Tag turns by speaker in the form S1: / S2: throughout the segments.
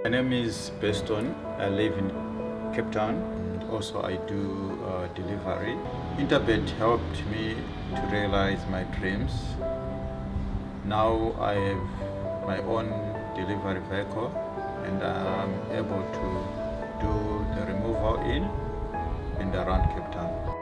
S1: My name is Beston. I live in Cape Town. Also, I do delivery. Interbet helped me to realize my dreams. Now I have my own delivery vehicle and I'm able to do the removal in and around Cape Town.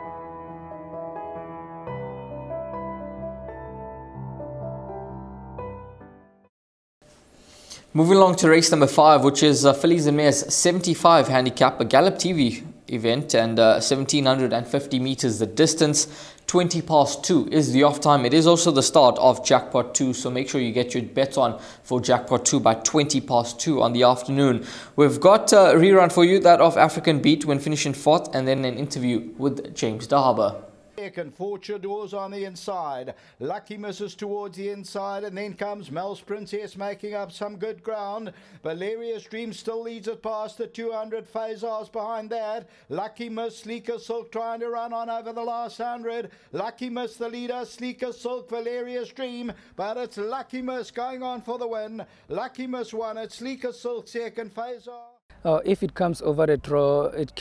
S2: Moving along to race number 5, which is Fillies and Mares 75 handicap, a Gallop TV event, and 1750 meters the distance. 20 past 2 is the off time. It is also the start of Jackpot 2, so make sure you get your bets on for Jackpot 2 by 20 past 2 on the afternoon. We've got a rerun for you, that of African Beat when finishing 4th, and then an interview with James de Harbour.
S3: Second, Fortune Doors on the inside. Lucky misses towards the inside, and then comes Mel's Princess making up some good ground. Valeria's Dream still leads it past the 200. Phasars behind that. Lucky Miss, Sleeker Silk trying to run on over the last 100. Lucky Miss the leader, Sleeker Silk, Valeria's Dream, but it's Lucky Miss going on for the win. Lucky Miss won it, Sleeker Silk second, Phasar.
S4: If it comes over a draw, it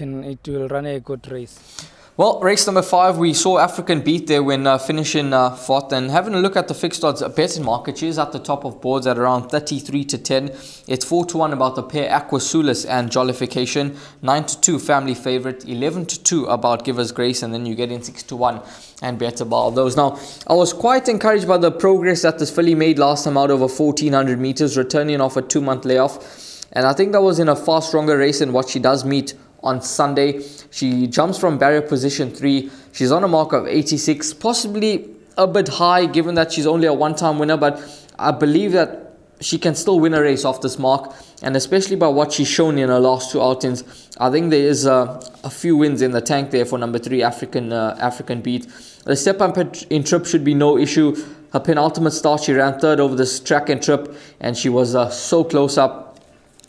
S4: will run a good race.
S2: Well, race number 5, we saw African Beat there when finishing 4th, and having a look at the fixed odds betting market, she is at the top of boards at around 33 to 10. It's 4 to 1 about the pair Aquasulis and Jollification, 9 to 2 family favorite, 11 to 2 about Giver's Grace, and then you get in 6 to 1 and bet about those. Now, I was quite encouraged by the progress that this filly made last time out over 1400 meters, returning off a 2-month layoff, and I think that was in a far stronger race than what she does meet on Sunday. She jumps from barrier position 3. She's on a mark of 86, possibly a bit high given that she's only a one-time winner, but I believe that she can still win a race off this mark, and especially by what she's shown in her last 2 outings, I think there is a few wins in the tank there for number 3 African Beat. The step up in trip should be no issue. Her penultimate start, she ran 3rd over this track and trip, and she was so close up,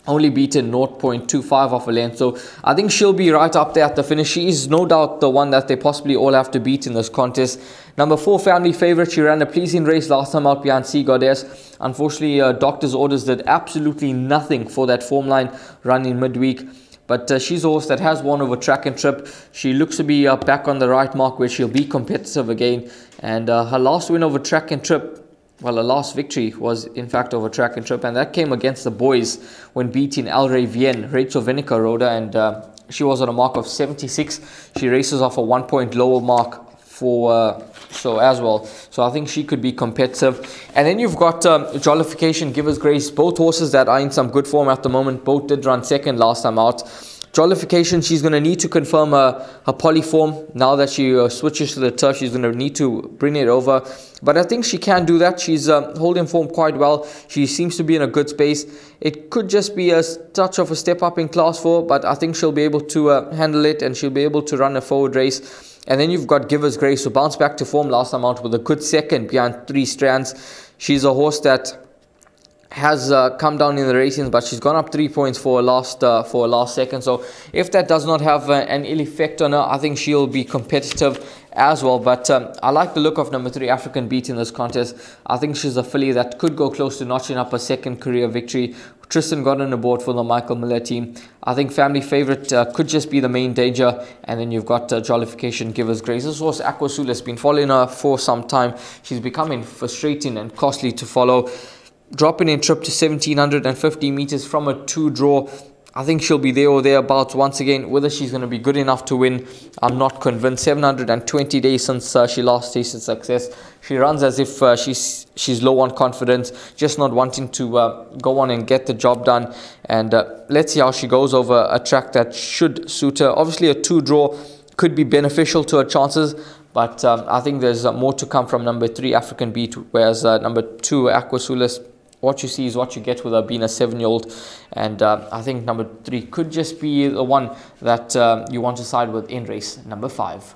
S2: only beaten 0.25 off a length. So I think she'll be right up there at the finish. She is no doubt the one that they possibly all have to beat in this contest. Number 4 family favorite, she ran a pleasing race last time out behind Sea Goddess. Unfortunately, doctor's orders did absolutely nothing for that form line run in midweek. But she's a horse that has won over track and trip. She looks to be back on the right mark where she'll be competitive again. And her last win over track and trip, well, her last victory was in fact over track and trip, and that came against the boys when beating El Rey Vienne. Rachel Vinegar rode her, and she was on a mark of 76. She races off a 1 point lower mark for so as well. So I think she could be competitive. And then you've got Jollification, Giver's Grace, both horses that are in some good form at the moment. Both did run 2nd last time out. Jollification, she's going to need to confirm her polyform. Now that she switches to the turf, she's going to need to bring it over. But I think she can do that. She's holding form quite well. She seems to be in a good space. It could just be a touch of a step up in class 4, but I think she'll be able to handle it, and she'll be able to run a forward race. And then you've got Giver's Grace, who bounced back to form last time out with a good 2nd behind 3 strands. She's a horse that has come down in the racings, but she's gone up 3 points for a last second. So if that does not have an ill effect on her, I think she'll be competitive as well. But I like the look of number 3 African Beat in this contest. I think she's a filly that could go close to notching up a 2nd career victory. Tristan got on the board for the Michael Miller team. I think family favorite could just be the main danger. And then you've got Jollification, Giver's Grace. This horse Aquasulis has been following her for some time. She's becoming frustrating and costly to follow. Dropping in trip to 1750 meters from a 2 draw. I think she'll be there or thereabouts once again. Whether she's going to be good enough to win, I'm not convinced. 720 days since she last tasted success. She runs as if she's low on confidence, just not wanting to go on and get the job done. And let's see how she goes over a track that should suit her. Obviously, a 2 draw could be beneficial to her chances, but I think there's more to come from number 3 African Beat, whereas number 2 Aquasulis, what you see is what you get with her being a 7-year-old. And I think number 3 could just be the one that you want to side with in race number 5.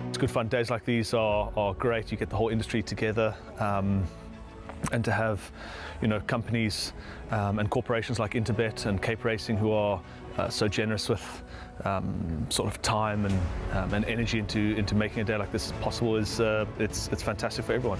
S5: It's good fun. Days like these are great. You get the whole industry together. And to have, companies and corporations like Interbet and Cape Racing who are so generous with sort of time and energy into making a day like this possible is it's fantastic for everyone.